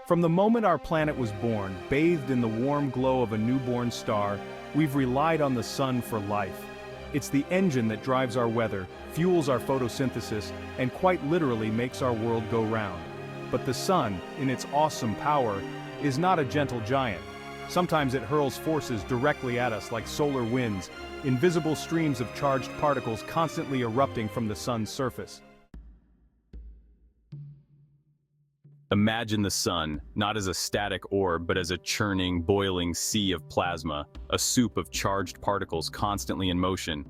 From the moment our planet was born, bathed in the warm glow of a newborn star, we've relied on the sun for life. It's the engine that drives our weather, fuels our photosynthesis, and quite literally makes our world go round. But the sun, in its awesome power, is not a gentle giant. Sometimes it hurls forces directly at us like solar winds, invisible streams of charged particles constantly erupting from the sun's surface. Imagine the sun, not as a static orb but as a churning, boiling sea of plasma, a soup of charged particles constantly in motion.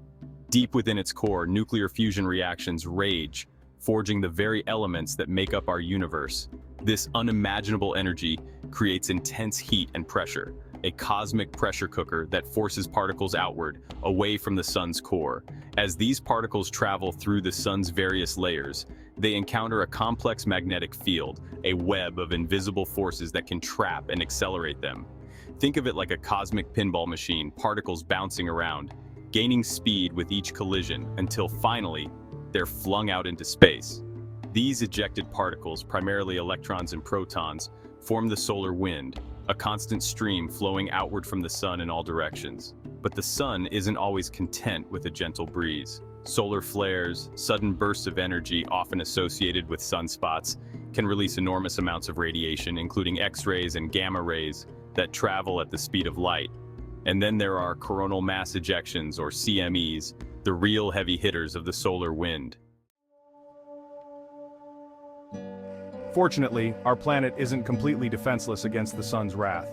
Deep within its core, nuclear fusion reactions rage, forging the very elements that make up our universe. This unimaginable energy creates intense heat and pressure, a cosmic pressure cooker that forces particles outward, away from the sun's core. As these particles travel through the sun's various layers, they encounter a complex magnetic field, a web of invisible forces that can trap and accelerate them. Think of it like a cosmic pinball machine, particles bouncing around, gaining speed with each collision until finally, they're flung out into space. These ejected particles, primarily electrons and protons, form the solar wind, a constant stream flowing outward from the sun in all directions. But the sun isn't always content with a gentle breeze. Solar flares, sudden bursts of energy often associated with sunspots, can release enormous amounts of radiation, including X-rays and gamma rays, that travel at the speed of light. And then there are coronal mass ejections, or CMEs, the real heavy hitters of the solar wind. Fortunately, our planet isn't completely defenseless against the sun's wrath.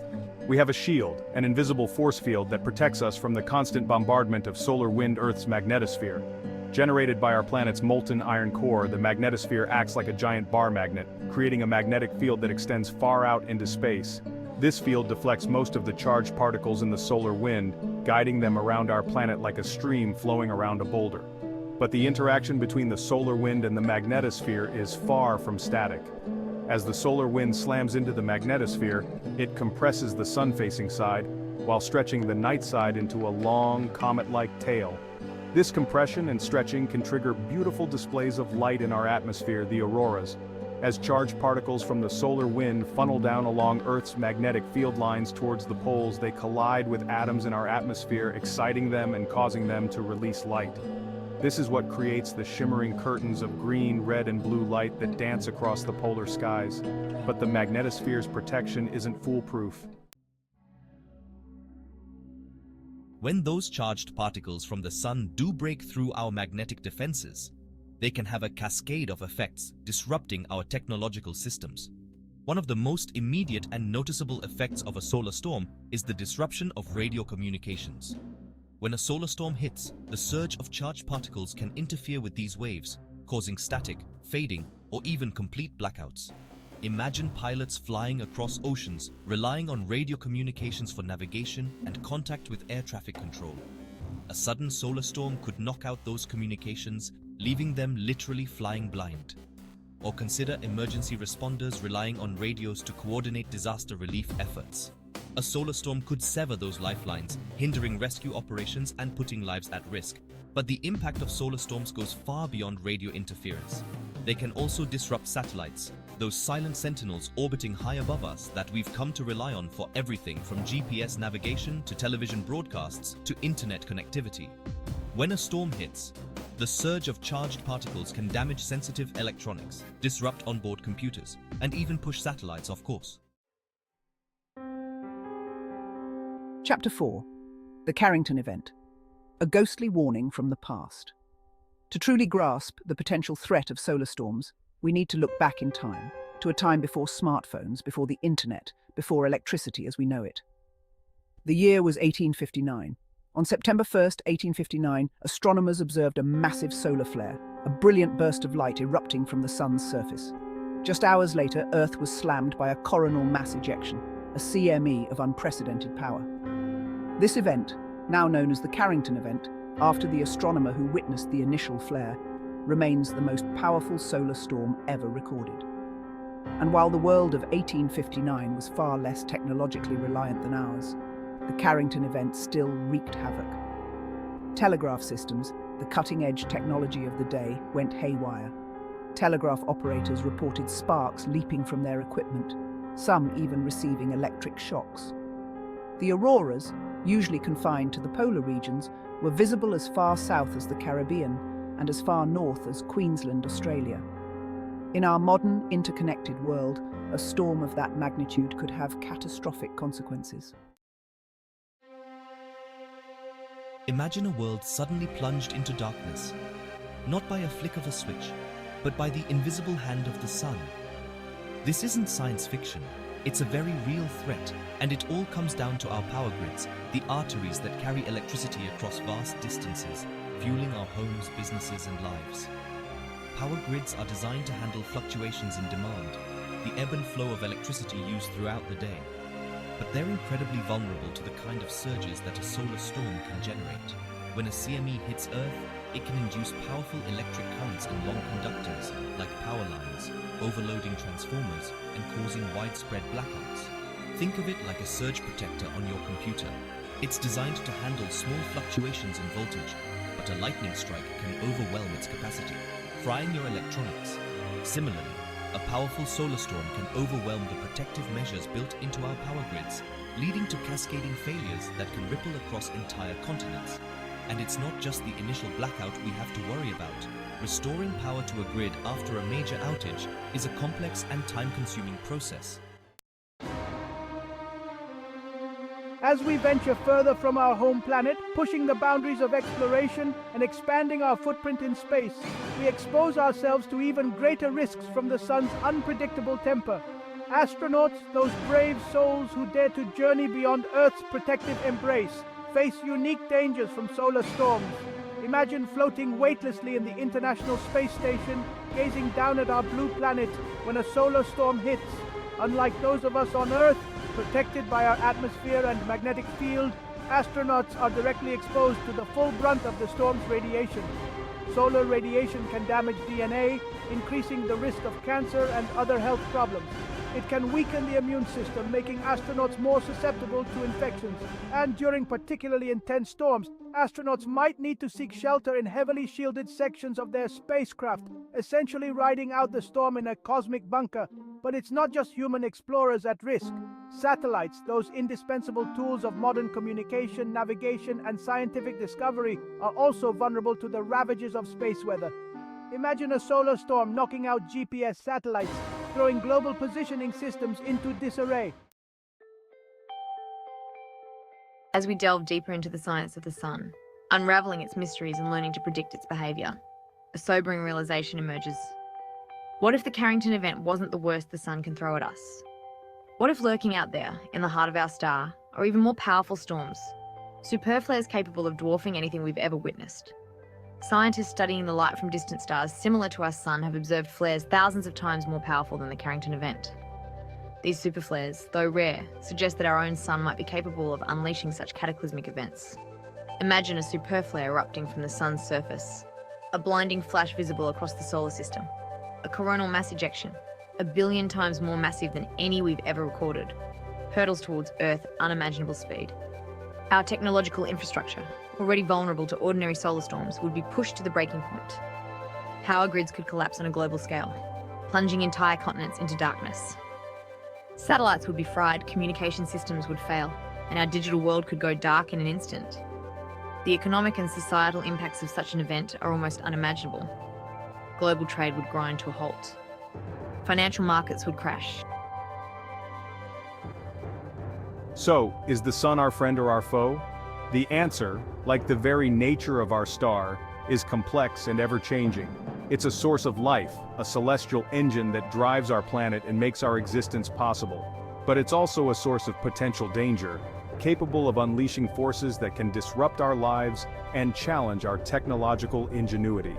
We have a shield, an invisible force field that protects us from the constant bombardment of solar wind Earth's magnetosphere. Generated by our planet's molten iron core, the magnetosphere acts like a giant bar magnet, creating a magnetic field that extends far out into space. This field deflects most of the charged particles in the solar wind, guiding them around our planet like a stream flowing around a boulder. But the interaction between the solar wind and the magnetosphere is far from static. As the solar wind slams into the magnetosphere, it compresses the sun-facing side, while stretching the night side into a long, comet-like tail. This compression and stretching can trigger beautiful displays of light in our atmosphere, the auroras. As charged particles from the solar wind funnel down along Earth's magnetic field lines towards the poles, they collide with atoms in our atmosphere, exciting them and causing them to release light. This is what creates the shimmering curtains of green, red, and blue light that dance across the polar skies. But the magnetosphere's protection isn't foolproof. When those charged particles from the sun do break through our magnetic defenses, they can have a cascade of effects, disrupting our technological systems. One of the most immediate and noticeable effects of a solar storm is the disruption of radio communications. When a solar storm hits, the surge of charged particles can interfere with these waves, causing static, fading, or even complete blackouts. Imagine pilots flying across oceans, relying on radio communications for navigation and contact with air traffic control. A sudden solar storm could knock out those communications, leaving them literally flying blind. Or consider emergency responders relying on radios to coordinate disaster relief efforts. A solar storm could sever those lifelines, hindering rescue operations and putting lives at risk. But the impact of solar storms goes far beyond radio interference. They can also disrupt satellites, those silent sentinels orbiting high above us that we've come to rely on for everything from GPS navigation to television broadcasts to internet connectivity. When a storm hits, the surge of charged particles can damage sensitive electronics, disrupt onboard computers, and even push satellites off course. Chapter 4. The Carrington Event. A ghostly warning from the past. To truly grasp the potential threat of solar storms, we need to look back in time, to a time before smartphones, before the internet, before electricity as we know it. The year was 1859. On September 1st, 1859, astronomers observed a massive solar flare, a brilliant burst of light erupting from the sun's surface. Just hours later, Earth was slammed by a coronal mass ejection, a CME of unprecedented power. This event, now known as the Carrington Event, after the astronomer who witnessed the initial flare, remains the most powerful solar storm ever recorded. And while the world of 1859 was far less technologically reliant than ours, the Carrington Event still wreaked havoc. Telegraph systems, the cutting-edge technology of the day, went haywire. Telegraph operators reported sparks leaping from their equipment, some even receiving electric shocks. The auroras, usually confined to the polar regions, were visible as far south as the Caribbean and as far north as Queensland, Australia. In our modern, interconnected world, a storm of that magnitude could have catastrophic consequences. Imagine a world suddenly plunged into darkness, not by a flick of a switch, but by the invisible hand of the sun. This isn't science fiction, it's a very real threat, and it all comes down to our power grids, the arteries that carry electricity across vast distances, fueling our homes, businesses, and lives. Power grids are designed to handle fluctuations in demand, the ebb and flow of electricity used throughout the day. But they're incredibly vulnerable to the kind of surges that a solar storm can generate. When a CME hits Earth, it can induce powerful electric currents in long conductors, like power lines, overloading transformers and causing widespread blackouts. Think of it like a surge protector on your computer. It's designed to handle small fluctuations in voltage, but a lightning strike can overwhelm its capacity, frying your electronics. Similarly, a powerful solar storm can overwhelm the protective measures built into our power grids, leading to cascading failures that can ripple across entire continents. And it's not just the initial blackout we have to worry about. Restoring power to a grid after a major outage is a complex and time-consuming process. As we venture further from our home planet, pushing the boundaries of exploration and expanding our footprint in space, we expose ourselves to even greater risks from the sun's unpredictable temper. Astronauts, those brave souls who dare to journey beyond Earth's protective embrace, face unique dangers from solar storms. Imagine floating weightlessly in the International Space Station, gazing down at our blue planet when a solar storm hits. Unlike those of us on Earth, protected by our atmosphere and magnetic field, astronauts are directly exposed to the full brunt of the storm's radiation. Solar radiation can damage DNA, increasing the risk of cancer and other health problems. It can weaken the immune system, making astronauts more susceptible to infections. And during particularly intense storms, astronauts might need to seek shelter in heavily shielded sections of their spacecraft, essentially riding out the storm in a cosmic bunker. But it's not just human explorers at risk. Satellites, those indispensable tools of modern communication, navigation, and scientific discovery, are also vulnerable to the ravages of space weather. Imagine a solar storm knocking out GPS satellites, throwing global positioning systems into disarray. As we delve deeper into the science of the sun, unraveling its mysteries and learning to predict its behaviour, a sobering realization emerges. What if the Carrington Event wasn't the worst the sun can throw at us? What if lurking out there, in the heart of our star, are even more powerful storms, superflares capable of dwarfing anything we've ever witnessed? Scientists studying the light from distant stars similar to our sun have observed flares thousands of times more powerful than the Carrington Event. These superflares, though rare, suggest that our own sun might be capable of unleashing such cataclysmic events. Imagine a superflare erupting from the sun's surface, a blinding flash visible across the solar system, a coronal mass ejection, 1 billion times more massive than any we've ever recorded, hurtles towards Earth at unimaginable speed. Our technological infrastructure, already vulnerable to ordinary solar storms, would be pushed to the breaking point. Power grids could collapse on a global scale, plunging entire continents into darkness. Satellites would be fried, communication systems would fail, and our digital world could go dark in an instant. The economic and societal impacts of such an event are almost unimaginable. Global trade would grind to a halt. Financial markets would crash. So, is the sun our friend or our foe? The answer, like the very nature of our star, is complex and ever-changing. It's a source of life, a celestial engine that drives our planet and makes our existence possible. But it's also a source of potential danger, capable of unleashing forces that can disrupt our lives and challenge our technological ingenuity.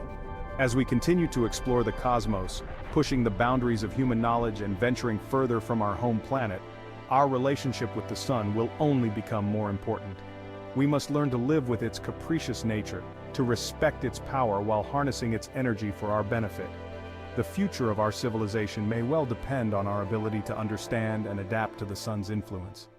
As we continue to explore the cosmos, pushing the boundaries of human knowledge and venturing further from our home planet, our relationship with the sun will only become more important. We must learn to live with its capricious nature, to respect its power while harnessing its energy for our benefit. The future of our civilization may well depend on our ability to understand and adapt to the sun's influence.